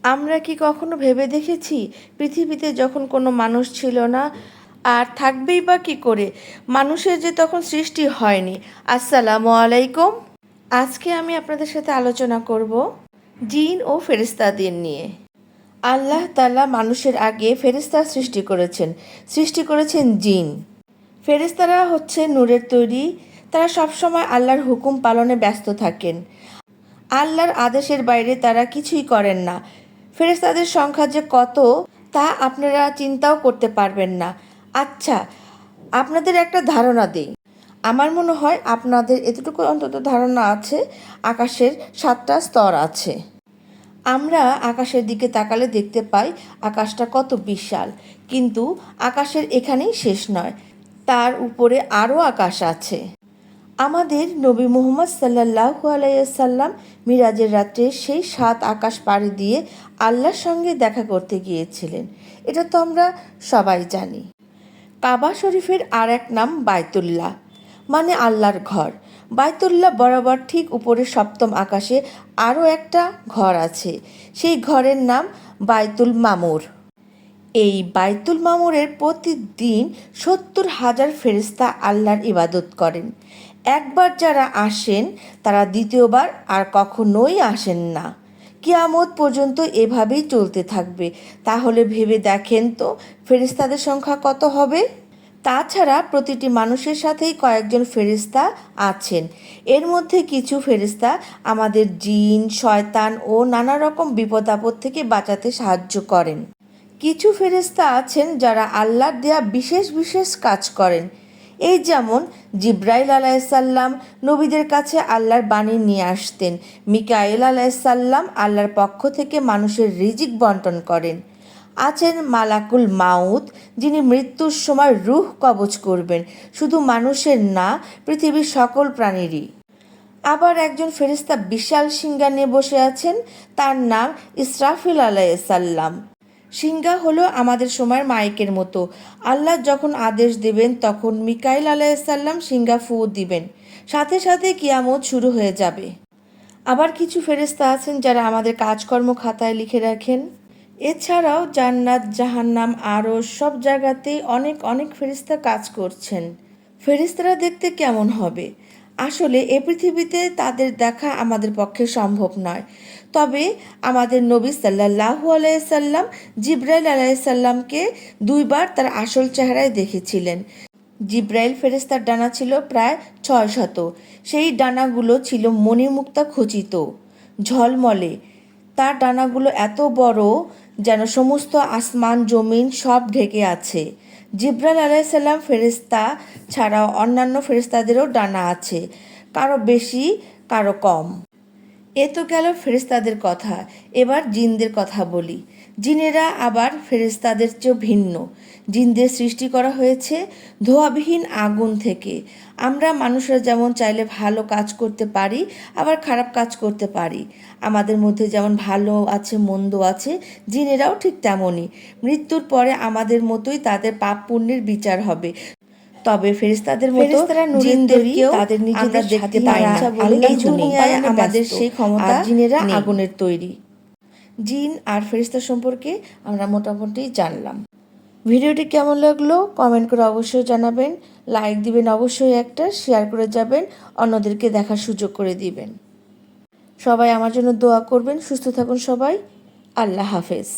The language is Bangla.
আমরা কি কখনো ভেবে দেখেছি পৃথিবীতে যখন কোনো মানুষ ছিল না, আর থাকবেই বা কী করে, মানুষের যে তখন সৃষ্টি হয়নি? আসসালামু আলাইকুম। আজকে আমি আপনাদের সাথে আলোচনা করব জিন ও ফেরেশতাদের নিয়ে। আল্লাহ তাআলা মানুষের আগে ফেরেশতা সৃষ্টি করেছেন জিন। ফেরেশতারা হচ্ছে নূরের তৈরি। তারা সবসময় আল্লাহর হুকুম পালনে ব্যস্ত থাকেন। আল্লাহর আদেশের বাইরে তারা কিছুই করেন না। ফেরেশতাদের সংখ্যা যে কত তা আপনারা চিন্তাও করতে পারবেন না। আচ্ছা, আপনাদের একটা ধারণা দিই। আমার মনে হয় আপনাদের এতটুকু অন্তত ধারণা আছে, আকাশের 7টা স্তর আছে। আমরা আকাশের দিকে তাকালে দেখতে পাই আকাশটা কত বিশাল, কিন্তু আকাশের এখানেই শেষ নয়, তার উপরে আরও আকাশ আছে। আমাদের নবী মুহাম্মদ সাল্লাল্লাহু আলাইহি সাল্লাম মিরাজের রাত্রে সেই 7 আকাশ পাড়ি দিয়ে আল্লাহর সঙ্গে দেখা করতে গিয়েছিলেন। এটা তো আমরা সবাই জানি। কাবা শরীফের আর এক নাম বাইতুল্লাহ, মানে আল্লাহর ঘর। বাইতুল্লাহ বরাবর ঠিক উপরে 7ম আকাশে আরও একটা ঘর আছে। সেই ঘরের নাম বাইতুল মামুর। এই বাইতুল মামুরের প্রতিদিন 70,000 ফেরেশতা আল্লাহর ইবাদত করেন। একবার যারা আসেন তারা দ্বিতীয়বার আর কখনোই আসেন না। কিয়ামত পর্যন্ত এভাবেই চলতে থাকবে। তাহলে ভেবে দেখেন তো ফেরেশতাদের সংখ্যা কত হবে। তাছাড়া প্রতিটি মানুষের সাথেই কয়েকজন ফেরেশতা আছেন। এর মধ্যে কিছু ফেরেশতা আমাদের জিন, শয়তান ও নানা রকম বিপদ আপদ থেকে বাঁচাতে সাহায্য করেন। কিছু ফেরেশতা আছেন যারা আল্লাহর দেয়া বিশেষ বিশেষ কাজ করেন। এই যেমন জিব্রাইল আলাইসাল্লাম নবীদের কাছে আল্লাহর বাণী নিয়ে আসতেন। মিকাইল আলাইসাল্লাম আল্লাহর পক্ষ থেকে মানুষের রিজিক বন্টন করেন। আছেন মালাকুল মাউত, যিনি মৃত্যুর সময় রূহ কবজ করবেন, শুধু মানুষের না, পৃথিবীর সকল প্রাণীরই। আবার একজন ফেরেশতা বিশাল সিংহা নিয়ে বসে আছেন, তার নাম ইসরাফিল আলাইসাল্লাম। সিংহা হলো আমাদের সময়ের মাইকের মতো। আল্লাহ যখন আদেশ দেবেন তখন মিকাইল আলাইসাল্লাম সিংহা ফু দিবেন, সাথে সাথে কিয়ামত শুরু হয়ে যাবে। আবার কিছু ফেরেশতা আছেন যারা আমাদের কাজকর্ম খাতায় লিখে রাখেন। এছাড়াও জান্নাত, জাহান্নাম আরও সব জায়গাতেই অনেক অনেক ফেরেশতা কাজ করছেন। ফেরেশতারা দেখতে কেমন হবে? আসলে এ পৃথিবীতে তাদের দেখা আমাদের পক্ষে সম্ভব নয়। তবে আমাদের নবী সাল্লাল্লাহু আলাইহি সাল্লাম জিব্রাইল আলাইহিসসালামকে 2বার তার আসল চেহারায় দেখেছিলেন। জিব্রাইল ফেরেশতার ডানা ছিল প্রায় 600। সেই ডানাগুলো ছিল মণিমুক্তা খচিত, ঝলমলে। তার ডানাগুলো এত বড় যেন সমস্ত আসমান জমিন সব ঢেকে আছে। জিব্রাইল আলাইহিসসালাম ফেরেশতা ছাড়াও অন্যান্য ফেরেশতাদেরও ডানা আছে, কারো বেশি কারো কম। এ তো গেল ফেরেশতাদের কথা। এবার জিনদের কথা বলি। জিনেরা আবার ফেরেশতাদের চেয়েও ভিন্ন। জিনদের সৃষ্টি করা হয়েছে ধোঁয়াবিহীন আগুন থেকে। আমরা মানুষরা যেমন চাইলে ভালো কাজ করতে পারি, আবার খারাপ কাজ করতে পারি। আমাদের মধ্যে যেমন ভালো আছে, মন্দ আছে, জিনেরাও ঠিক তেমনই। মৃত্যুর পরে আমাদের মতোই তাদের পাপ পুণ্যের বিচার হবে। তবে ফেরেশতাদের মতো জিনদেরকেও তাদের নিজেদের দেখতে পাই না। এই দুনিয়ায় আমাদের সেই ক্ষমতা, জিনেরা আগুনের তৈরি। জিন আর ফেরেশতা সম্পর্কে আমরা মোটামুটি জানলাম। ভিডিওটি কেমন লাগলো কমেন্ট করে অবশ্যই জানাবেন। লাইক দিবেন অবশ্যই একটা, শেয়ার করে যাবেন, অন্যদেরকে দেখার সুযোগ করে দিবেন। সবাই আমার জন্য দোয়া করবেন। সুস্থ থাকুন সবাই। আল্লাহ হাফেজ।